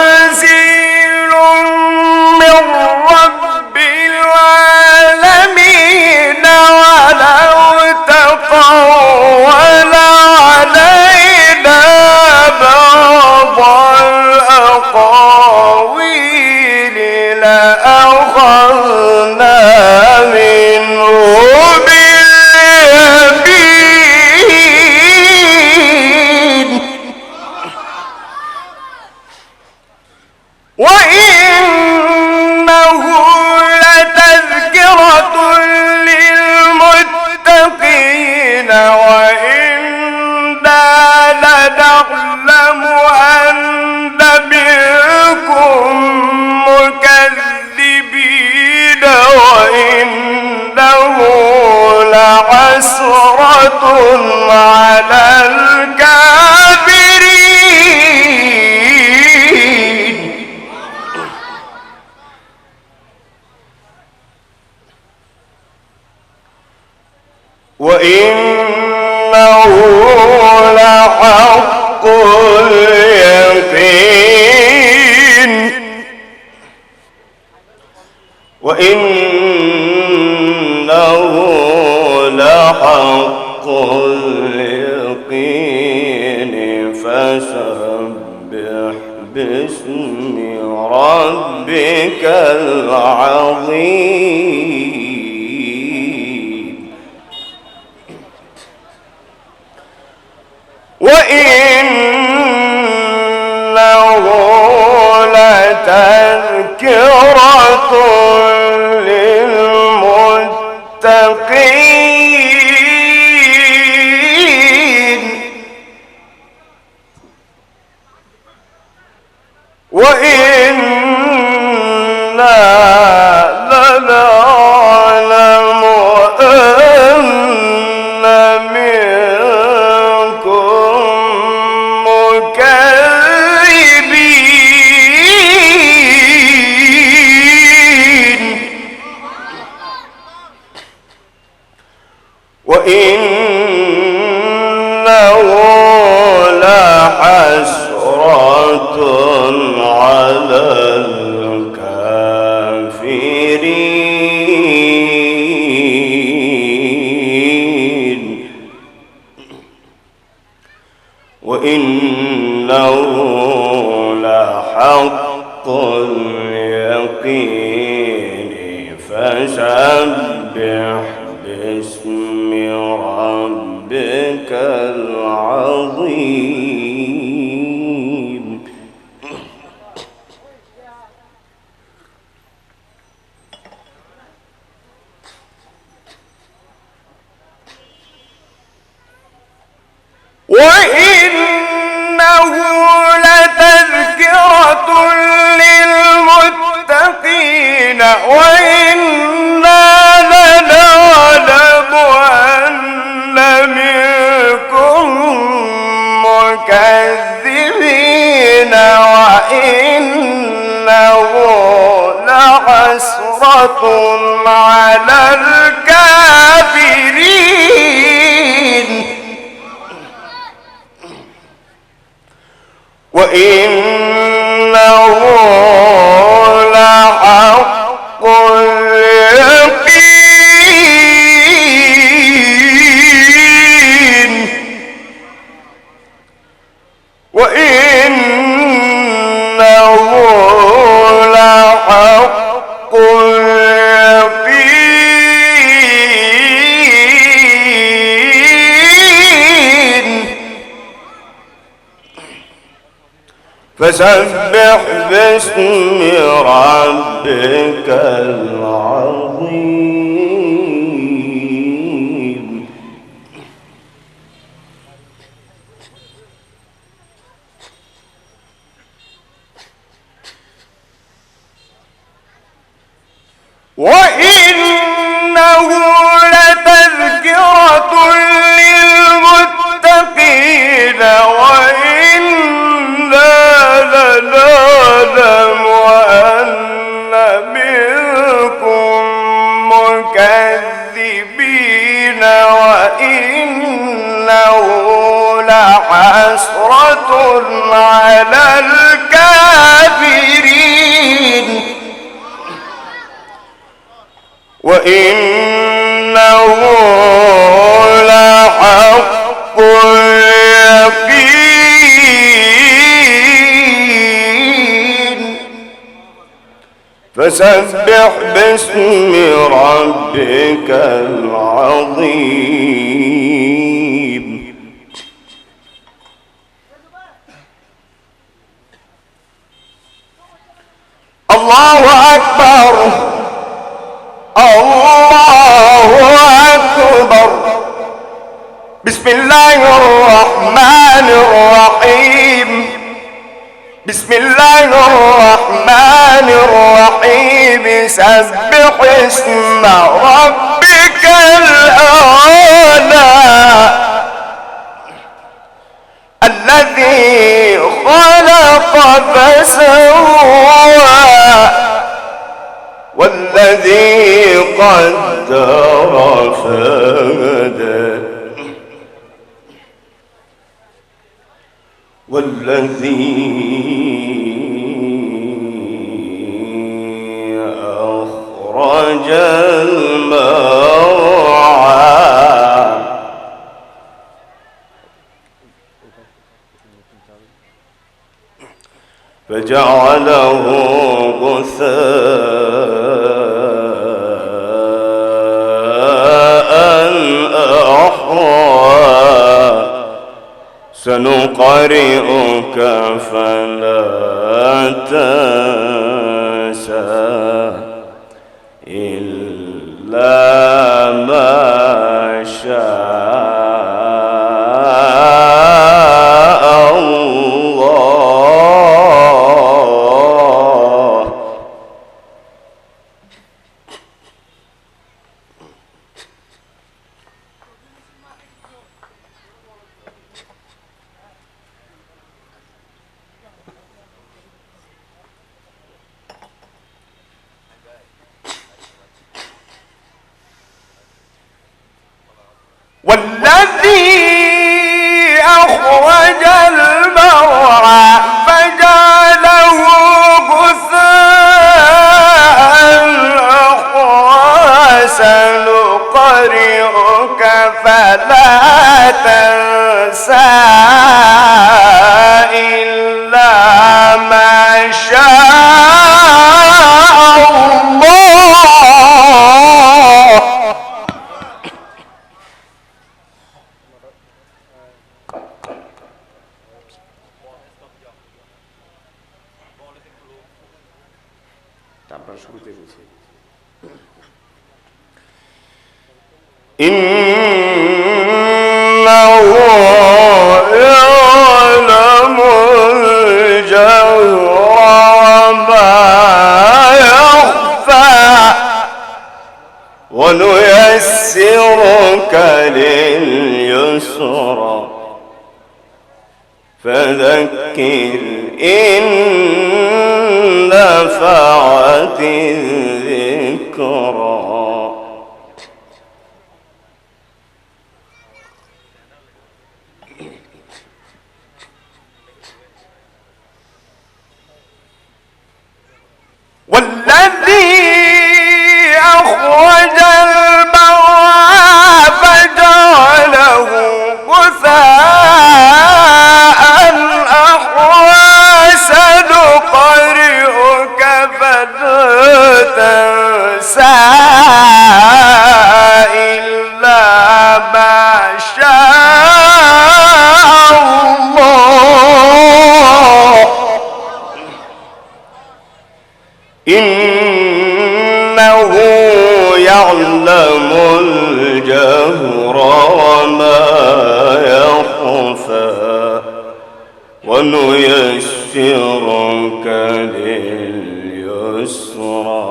تنزيل من رب العالمين ولو تقول علينا بعض الأقاويل لأخذنا منه باليمين وإنه لتذكرة للمتقين وإنا لنعلم أن منكم مكذبين وإنه لحسرة على الكافرين وإنه لحق اليقين وإنه لحق اليقين فسبح باسم ربك العظيم وإنه لتذكرة للمتقين وإنا لنعلم أن منكم مكذبين وإنه لحسرة على الكافرين وإنه لحق اليقين فسبح باسم ربك العظيم وإنه لتذكرة للمتقين وإنا لنعلم أن منكم مكذبين وإنه لحسرة على الكافرين وإنه لحق اليقين وإنه لحق اليقين فسبح باسم ربك العظيم وإنه لتذكرة للمتقين وإنا لنعلم أن منكم مكذبين وإنه لحسرة على فسبح باسم ربك العظيم. الله أكبر، الله أكبر. بسم الله الرحمن الرحيم، بسم الله الرحمن الرحيم. سبح اسم ربك الأعلى الذي خلق فسوى والذي قدر فهدى والذي أخرج المرعى فجعله غثاء أحوى سنقرئك فلا تنسى إلا ما شاء الله. والذي أخرج المرعى فجعله غثاء أحوى سنقرئك فلا تنسى إلا ما شاء الله. إنه يعلم الجهر وما يخفى ونيسرك لليسرى فذكر إن نفعت الذكرى. والذي أخرج المرعى فجعله غثاء أحوى سنقرئك فلا تنسى إلا ما شاء الله. إنه يعلم الجهر وما يخفى ونيسرك لليسرى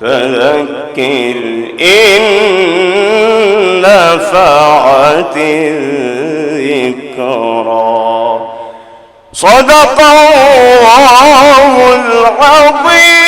فذكر إن نفعت الذكرى. صدق الله العظيم.